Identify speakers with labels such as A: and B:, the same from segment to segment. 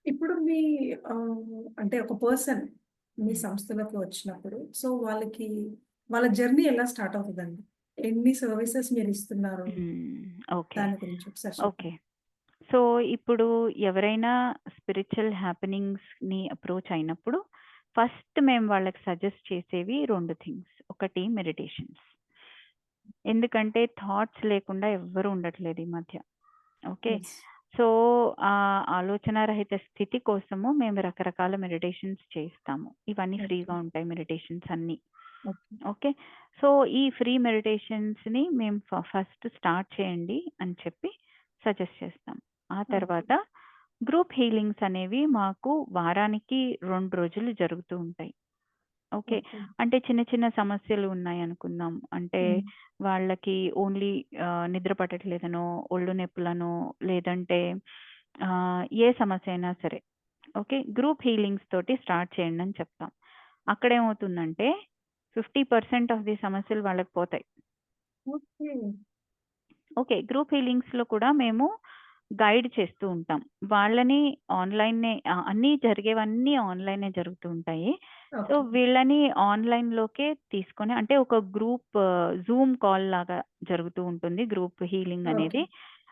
A: ఇప్పుడు మీ అంటే ఒక పర్సన్ మీ
B: హ్మ్.
A: సంస్థలోకి వచ్చినప్పుడు, సో, వాళ్ళ జర్నీ ఎలా స్టార్ట్ అవుతదండి? ఎన్ని సర్వీసెస్ మీరిస్తున్నారు?
B: హ్మ్. ఓకే.
A: దాని గురించి ఒకసారి
B: ఓకే.
A: చెప్పండి.
B: సో, ఇప్పుడు ఎవరైనా స్పిరిచ్యువల్ హ్యాపెనింగ్స్‌ని అప్రోచ్ అయినప్పుడు, ఫస్ట్ మేము వాళ్ళకి సజెస్ట్ చేసేవి 2 థింగ్స్. ఒకటి మెడిటేషన్స్. ఎందుకంటే థాట్స్ లేకుండా ఎవ్వరు ఉండట్లేదు ఈ మధ్య. ఓకే.
A: యెస్.
B: సో, ఆలోచనారహిత స్థితి కోసము మేము రకరకాల మెడిటేషన్స్ చేయిస్తాము. ఇవన్నీ
A: ఓకే.
B: ఫ్రీగా ఉంటాయి మెడిటేషన్స్ అన్నీ.
A: ఓకే.
B: ఓకే. సో, ఈ ఫ్రీ మెడిటేషన్స్‌ని మేము ఫస్ట్ స్టార్ట్ చేయండి అని చెప్పి సజెస్ట్ చేస్తాం. ఆ
A: ఓకే.
B: తర్వాత గ్రూప్ హీలింగ్స్ అనేవి మాకు వారానికి 2 రోజులు జరుగుతూ ఉంటాయి. ఓకే.
A: ఓకే.
B: అంటే చిన్న చిన్న సమస్యలు ఉన్నాయనుకుందాం. అంటే
A: హ్మ్.
B: వాళ్ళకి ఓన్లీ నిద్ర పట్టట్లేదనో, ఒళ్ళు నొప్పులనో, లేదంటే ఏ సమస్య అయినా సరే. ఓకే. గ్రూప్ హీలింగ్స్ తోటి స్టార్ట్ చేయండని చెప్తాం. అక్కడేమవుతుందంటే 50% ఆఫ్ ది సమస్యలు వాళ్ళకి పోతాయి.
A: ఓకే.
B: ఓకే. గ్రూప్ హీలింగ్స్‌లో కూడా మేము గైడ్ చేస్తూ ఉంటాం. వాళ్ళని ఆన్‌లైనే అన్నీ జరిగేవన్నీ ఆన్‌లైనే జరుగుతూ ఉంటాయి. So,
A: okay.
B: వీళ్ళని ఆన్‌లైన్‌లోకే తీసుకొని అంటే ఒక గ్రూప్ జూమ్ కాల్ లాగా జరుగుతూ ఉంటుంది. Group healing
A: okay.
B: అనేది.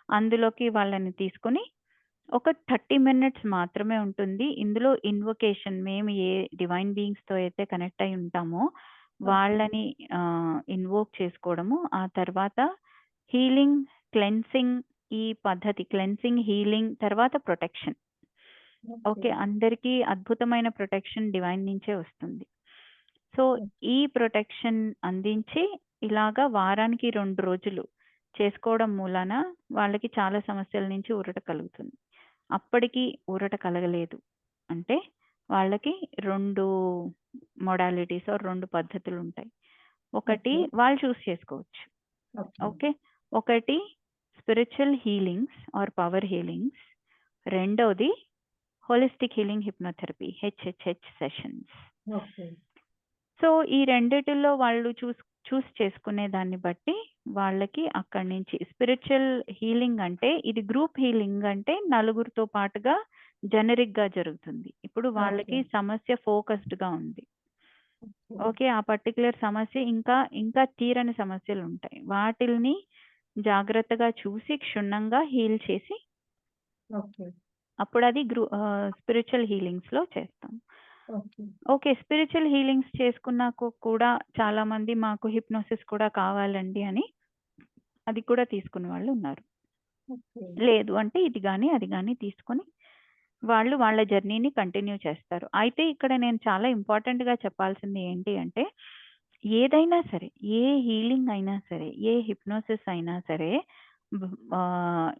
B: అందులోకి వాళ్ళని తీసుకొని ఒక 30 మినిట్స్ మాత్రమే ఉంటుంది. ఇందులో ఇన్వొకేషన్ మేము ఏ డివైన్ బీయింగ్స్‌తో అయితే కనెక్ట్ అయ్యి ఉంటామో
A: ఓకే.
B: వాళ్ళని ఇన్వోక్ చేసుకోవడము. ఆ తర్వాత హీలింగ్, క్లెన్సింగ్ ఈ పద్ధతి క్లెన్సింగ్, హీలింగ్ తర్వాత ప్రొటెక్షన్.
A: ఓకే.
B: ఓకే. అందరికీ అద్భుతమైన ప్రొటెక్షన్ డివైన్ నుంచే వస్తుంది. సో, ఈ ప్రొటెక్షన్ అందించి ఇలాగా వారానికి 2 రోజులు చేసుకోవడం మూలాన వాళ్ళకి చాలా సమస్యల నుంచి ఊరట కలుగుతుంది. అప్పటికి ఊరట కలగలేదు అంటే వాళ్ళకి 2 మోడాలిటీస్ ఆర్ 2 పద్ధతులుంటాయి. ఒకటి
A: ఓకే.
B: వాళ్ళు చూజ్ చేసుకోవచ్చు.
A: ఓకే.
B: ఓకే. ఒకటి spiritual healings or power healings. రెండోది హోలిస్టిక్ హీలింగ్ హిప్నోథెరపీ హెచ్‌హెచ్‌హెచ్ సెషన్స్.
A: ఓకే.
B: సో, ఈ రెండిటిల్లో వాళ్ళు చూస్ చేసుకునే దాన్ని బట్టి వాళ్ళకి అక్కడి నుంచి స్పిరిచ్యువల్ హీలింగ్ అంటే ఇది గ్రూప్ హీలింగ్ అంటే నలుగురితో పాటుగా జెనరిక్‌గా జరుగుతుంది. ఇప్పుడు
A: ఓకే.
B: వాళ్ళకి సమస్య ఫోకస్డ్‌గా ఉంది.
A: ఓకే.
B: ఓకే. ఆ పర్టిక్యులర్ సమస్య ఇంకా తీరని సమస్యలుంటాయి. వాటిల్ని జాగ్రత్తగా చూసి క్షుణ్ణంగా హీల్ చేసి
A: ఓకే.
B: అప్పుడది స్పిరిచ్యువల్ హీలింగ్స్‌లో చేస్తాం.
A: ఓకే.
B: ఓకే. స్పిరిచ్యువల్ హీలింగ్స్ చేసుకున్నాక కూడా చాలామంది మాకు హిప్నోసిస్ కూడా కావాలండి అని అది కూడా తీసుకునే వాళ్ళున్నారు.
A: ఓకే.
B: లేదు అంటే ఇది గాని, అది గాని తీసుకొని వాళ్ళు వాళ్ళ జర్నీని కంటిన్యూ చేస్తారు. అయితే ఇక్కడ నేను చాలా ఇంపార్టెంట్‌గా చెప్పాల్సింది ఏంటి అంటే, ఏదైనా సరే, ఏ హీలింగ్ అయినా సరే, ఏ హిప్నోసిస్ అయినా సరే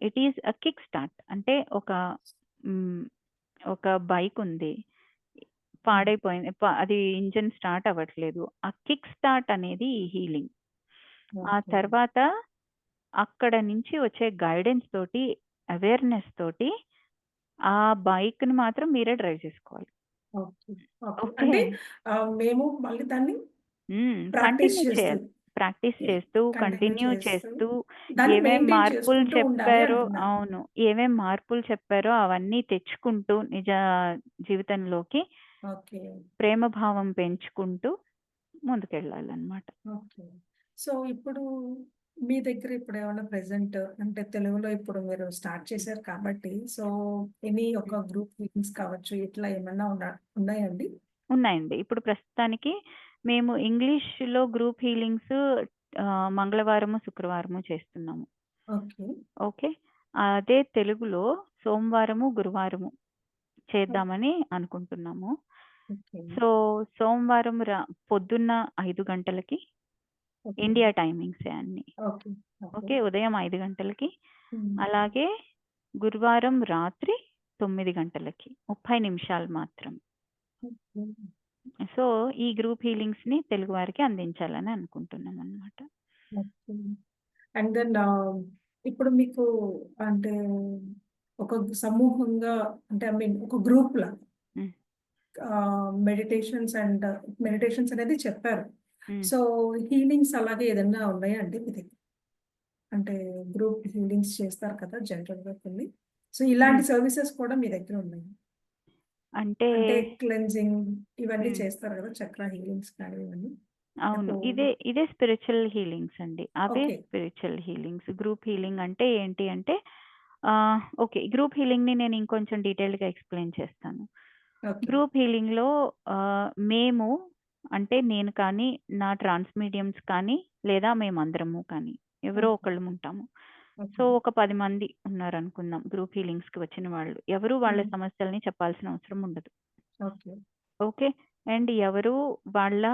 B: it is a kick start. అంటే హ్మ్. ఒక బైకుంది.
A: హ్మ్.
B: పాడైపోయింది. అది ఇంజిన్ స్టార్ట్ అవ్వట్లేదు. ఆ కిక్ స్టార్ట్ అనేది ఈ హీలింగ్. ఆ
A: ఓకే.
B: తర్వాత అక్కడ నుంచి వచ్చే గైడెన్స్ తోటి, అవేర్‌నెస్ తోటి ఆ బైక్‌ని మాత్రం మీరే డ్రైవ్ చేసుకోవాలి.
A: ఓకే. ఓకే.
B: ఓకే.
A: అంటే మేము మళ్ళీ దాన్ని ప్రాక్టీస్
B: కంటిన్యూ
A: చేస్తూ,
B: చేయాలి. ప్రాక్టీస్ చేస్తూ,
A: కంటిన్యూ
B: కంటిన్యూ
A: చేస్తూ,
B: చేస్తూ
A: దాన్ని
B: ఏమేం
A: మెయింటైన్
B: మార్పులు
A: చేసుకుంటూ ఉండాలి
B: చెప్పారో
A: అంటున్నారు.
B: అవును. ఏమేం మార్పులు చెప్పారో అవన్నీ తెచ్చుకుంటూ నిజ జీవితంలోకి
A: ఓకే.
B: ప్రేమ భావం పెంచుకుంటూ ముందుకెళ్ళాలనమాట.
A: ఓకే. సో, ఇప్పుడు మీ దగ్గర ఇప్పుడేమన్నా ప్రెజెంట్ అంటే తెలుగులో ఇప్పుడు మీరు స్టార్ట్ చేశారు కాబట్టి, సో, ఎనీ
B: హ్మ్.
A: ఒక గ్రూప్ మీటింగ్స్ కావచ్చు, ఇట్లా ఏమన్నా ఉన్నాయండి?
B: ఉన్నాయండి. ఇప్పుడు ప్రస్తుతానికి మేము ఇంగ్లీష్‌లో గ్రూప్ హీలింగ్స్ మంగళవారము, శుక్రవారము చేస్తున్నాము.
A: ఓకే.
B: ఓకే. అదే తెలుగులో సోమవారము, గురువారము
A: ఓహ్!
B: చేద్దామని అనుకుంటున్నాము.
A: ఓకే.
B: సో, సోమవారం పొద్దున్న 5 గంటలకి
A: ఓకే.
B: ఇండియా టైమింగ్సే అన్నీ.
A: ఓకే. ఓకే.
B: ఓకే. ఉదయం 5 గంటలకి.
A: హ్మ్.
B: అలాగే గురువారం రాత్రి 9 గంటలకి. 30 నిమిషాలు మాత్రం.
A: ఓకే.
B: సో, ఈ గ్రూప్ హీలింగ్స్‌ని తెలుగు వారికి అందించాలని అనుకుంటున్నామనమాట.
A: ఓకే. అండ్ దెన్ ఇప్పుడు మీకు అంటే ఒక సమూహంగా అంటే ఐ మీన్ ఒక గ్రూప్‌లా
B: హ్మ్.
A: మెడిటేషన్స్ అనేది చెప్పారు.
B: హ్మ్.
A: సో, హీలింగ్స్ అలాగే ఏదన్నా ఉన్నాయా అండి మీ దగ్గర? అంటే గ్రూప్ హీలింగ్స్ చేస్తారు కదా! జనరల్‌గా కొన్ని. సో,
B: హ్మ్.
A: ఇలాంటి సర్వీసెస్ కూడా మీ దగ్గర ఉన్నాయా?
B: అంటే
A: అంటే క్లెన్జింగ్ ఇవన్నీ
B: హ్మ్.
A: చేస్తారు కదా! చక్ర హీలింగ్స్ కానీ ఇవన్నీ.
B: అవును.
A: నాకు
B: ఇదే స్పిరిచువల్ హీలింగ్స్ అండి. అవే
A: okay.
B: Spiritual healings. Group healing అంటే ఏంటి అంటే ఓకే. గ్రూప్ హీలింగ్‌ని నేను ఇంకొంచెం డీటెయిల్డ్‌గా ఎక్స్‌ప్లెయిన్ చేస్తాను.
A: ఓకే.
B: గ్రూప్ హీలింగ్‌లో మేము అంటే నేను కానీ, నా ట్రాన్స్ మీడియమ్స్ కానీ, లేదా మేమందరము కానీ ఎవరో
A: ఓకే.
B: ఒకళ్ళం ఉంటాము. So,
A: okay.
B: ఒక 10 మంది ఉన్నారనుకుందాం గ్రూప్ హీలింగ్స్‌కి వచ్చిన వాళ్ళు. ఎవరు వాళ్ళ
A: హ్మ్.
B: సమస్యల్ని చెప్పాల్సిన అవసరం ఉండదు.
A: ఓకే.
B: ఓకే. అండ్ ఎవరు వాళ్ళ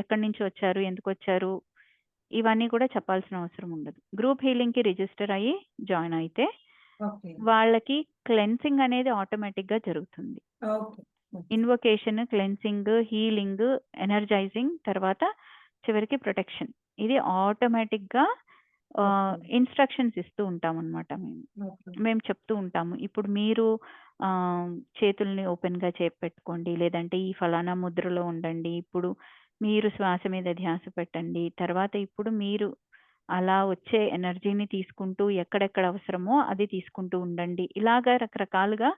B: ఎక్కడి నుంచి వచ్చారు? ఎందుకొచ్చారు? ఇవన్నీ కూడా చెప్పాల్సిన అవసరం ఉండదు. గ్రూప్ హీలింగ్‌కి రిజిస్టర్ అయ్యి జాయిన్ అయితే
A: ఓకే.
B: వాళ్ళకి క్లెన్సింగ్ అనేది ఆటోమేటిక్‌గా జరుగుతుంది.
A: Okay. Okay.
B: Invocation, cleansing, healing, energising తర్వాత చివరికి ప్రొటెక్షన్. ఇది ఆటోమేటిక్‌గా
A: ఓకే.
B: ఇన్‌స్ట్రక్షన్స్ ఇస్తూ ఉంటామనమాట మేము.
A: ఓకే.
B: మేము చెప్తూ ఉంటాము. ఇప్పుడు మీరు చేతుల్ని ఓపెన్‌గా చేపెట్టుకోండి. లేదంటే ఈ ఫలానా ముద్రలో ఉండండి. ఇప్పుడు మీరు శ్వాస మీద ధ్యాస పెట్టండి. తర్వాత ఇప్పుడు మీరు అలా వచ్చే ఎనర్జీని తీసుకుంటూ ఎక్కడెక్కడ అవసరమో అది తీసుకుంటూ ఉండండి. ఇలాగా రకరకాలుగా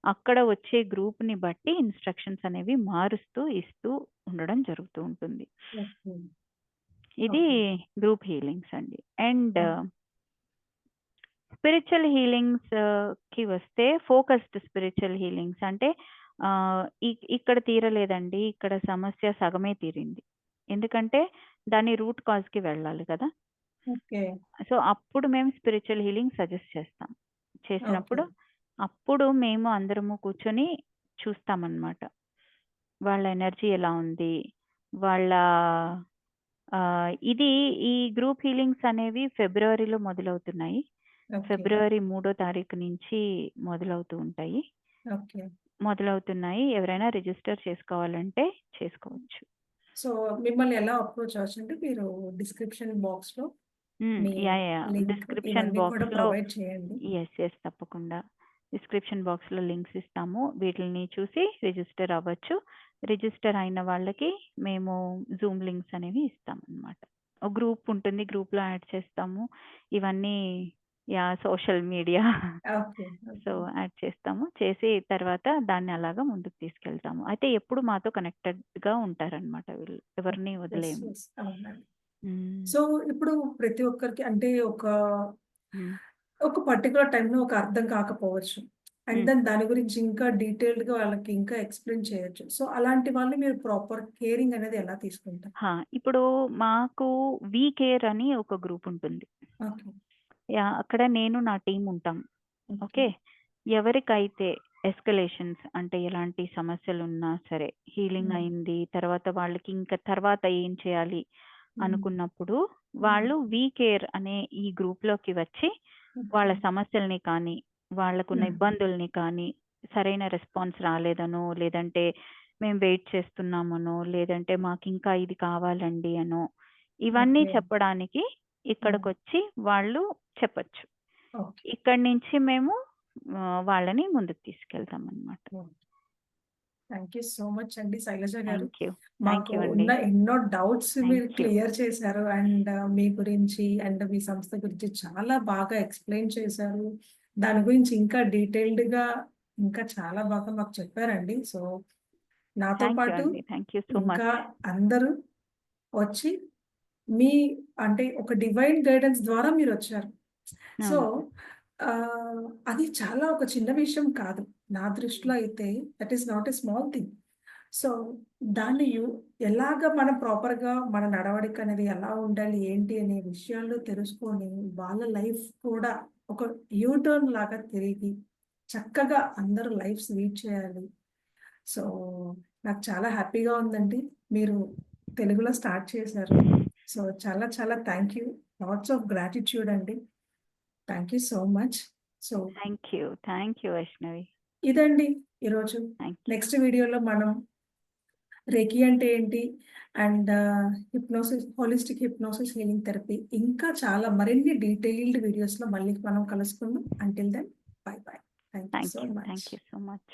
B: అక్కడ వచ్చే గ్రూప్‌ని బట్టి ఇన్‌స్ట్రక్షన్స్ అనేవి మారుస్తూ, ఇస్తూ ఉండడం జరుగుతూ ఉంటుంది.
A: ఓకే.
B: ఇది
A: ఓకే.
B: గ్రూప్ హీలింగ్స్ అండి. And
A: okay.
B: స్పిరిచువల్ హీలింగ్స్‌కి వస్తే ఫోకస్డ్ స్పిరిచువల్ హీలింగ్స్ అంటే ఇక్కడ తీరలేదండి. ఇక్కడ సమస్య సగమే తీరింది. ఎందుకంటే దాని రూట్ కాజ్‌కి వెళ్ళాలి కదా!
A: ఓకే.
B: సో, అప్పుడు మేము స్పిరిచువల్ హీలింగ్ సజెస్ట్ చేస్తాం.
A: ఓకే.
B: చేసినప్పుడు అప్పుడు మేము అందరము కూర్చొని చూస్తామనమాట. వాళ్ళ ఎనర్జీ ఎలా ఉంది? వాళ్ళ ఇది ఈ గ్రూప్ హీలింగ్స్ అనేవి ఫిబ్రవరిలో మొదలవుతున్నాయి.
A: ఓకే.
B: ఫిబ్రవరి 3 తారీఖు నుంచి మొదలవుతూ ఉంటాయి.
A: ఓకే.
B: మొదలవుతున్నాయి. ఎవరైనా రిజిస్టర్ చేసుకోవాలంటే చేసుకోవచ్చు.
A: సో, మిమ్మల్ని ఎలా అప్రోచ్ అవ్వచ్చంటే మీరు డిస్క్రిప్షన్ బాక్స్‌లో మీ
B: యాహ్! యాహ్!
A: లింక్
B: డిస్క్రిప్షన్
A: ఇవన్నీ కూడా
B: బాక్స్‌లో
A: ప్రొవైడ్ చేయండి.
B: యెస్. తప్పకుండా. డిస్క్రిప్షన్ బాక్స్‌లో లింక్స్ ఇస్తాము. వీటిల్ని చూసి రిజిస్టర్ అవ్వచ్చు. రిజిస్టర్ అయిన వాళ్ళకి మేము జూమ్ లింక్స్ అనేవి ఇస్తామనమాట. ఒక గ్రూప్ ఉంటుంది. గ్రూప్‌లో యాడ్ చేస్తాము. ఇవన్నీ social media
A: okay.
B: So,
A: okay.
B: Add చేస్తాము. చేసి తర్వాత దాన్ని అలాగా ముందుకు తీసుకెళ్తాము. అయితే ఎప్పుడు మాతో కనెక్టెడ్‌గా ఉంటారనమాట వీళ్ళు. ఎవరిని
A: యెస్.
B: వదిలేయము.
A: యెస్. అవునండి.
B: హ్మ్.
A: సో, ఇప్పుడు ప్రతి ఒక్కరికి అంటే
B: హ్మ్.
A: ఒక పర్టిక్యులర్ టైమ్‌లో ఒక అర్థం కాకపోవచ్చు. అండ్
B: హ్మ్.
A: దెన్ దాని గురించి ఇంకా డీటెయిల్డ్‌గా వాళ్ళకి ఇంకా ఎక్స్‌ప్లెయిన్ చేయొచ్చు. సో, అలాంటి వాళ్ళని మీరు ప్రాపర్ కేరింగ్ అనేది ఎలా తీసుకుంటారు?
B: ఇప్పుడు మాకు వి కేర్ అని ఒక గ్రూప్ ఉంటుంది.
A: ఓకే.
B: అక్కడ నేను నా టీమ్ ఉంటాం.
A: ఓకే.
B: ఓకే. ఎవరికైతే ఎస్కలేషన్స్ అంటే ఎలాంటి సమస్యలున్నా సరే, హీలింగ్
A: హ్మ్.
B: అయింది. తర్వాత వాళ్ళకి ఇంకా తర్వాత ఏం చేయాలి
A: హ్మ్.
B: అనుకున్నప్పుడు,
A: హ్మ్.
B: వాళ్ళు వి కేర్ అనే ఈ గ్రూప్‌లోకి వచ్చి
A: ఓకే.
B: వాళ్ళ సమస్యల్ని కానీ, వాళ్ళకున్న
A: హ్మ్.
B: ఇబ్బందుల్ని కానీ, సరైన రెస్పాన్స్ రాలేదనో, లేదంటే మేము వెయిట్ చేస్తున్నామనో, లేదంటే మాకింకా ఇది కావాలండి అనో, ఇవన్నీ
A: ఓకే.
B: చెప్పడానికి
A: హ్మ్.
B: ఇక్కడికొచ్చి వాళ్ళు చెప్పొచ్చు.
A: ఓకే.
B: ఇక్కడి నుంచి మేము వాళ్ళని ముందుకు తీసుకెళ్తామనమాట.
A: హ్మ్. థాంక్ యూ సో మచ్ అండి శైలజ గారు.
B: Thank you. థాంక్
A: మాకు
B: యూ అండి.
A: ఉన్న ఎన్నో డౌట్స్ మీరు
B: థాంక్ యూ.
A: క్లియర్ చేశారు. అండ్ మీ గురించి అండ్ మీ సంస్థ గురించి చాలా బాగా ఎక్స్‌ప్లెయిన్ చేశారు. దాని గురించి ఇంకా డీటెయిల్డ్‌గా ఇంకా చాలా బాగా మాకు చెప్పారండి. సో, నాతో
B: థాంక్ యూ
A: పాటు
B: అండి. థాంక్ యూ సో
A: ఇంకా
B: మచ్.
A: అందరూ వచ్చి మీ అంటే ఒక డివైన్ గైడెన్స్ ద్వారా మీరొచ్చారు. సో,
B: అవును.
A: అది చాలా ఒక చిన్న విషయం కాదు. నా దృష్టిలో అయితే that is not a small thing. So, దాన్ని ఎలాగా మనం ప్రాపర్‌గా మన నడవడిక అనేది ఎలా ఉండాలి, ఏంటి అనే విషయాలు తెలుసుకొని, వాళ్ళ లైఫ్ కూడా ఒక యూ టర్న్ లాగా తిరిగి, చక్కగా అందరూ లైఫ్స్ లీడ్ చేయాలి. సో, నాకు చాలా హ్యాపీగా ఉందండి. మీరు తెలుగులో స్టార్ట్ చేశారు. సో, చాలా చాలా thank you. Lots of gratitude అండి. Thank you so much. So,
B: thank you Vaishnavi.
A: ఇదండి ఈరోజు.
B: Thank you.
A: నెక్స్ట్ వీడియోలో మనం రెకీ అంటే ఏంటి? And holistic hypnosis healing therapy ఇంకా చాలా మరిన్ని డీటెయిల్డ్ వీడియోస్‌లో మళ్ళీ మనం కలుసుకుందాం. Until then bye bye. Thank you so much.
B: Thank you so much.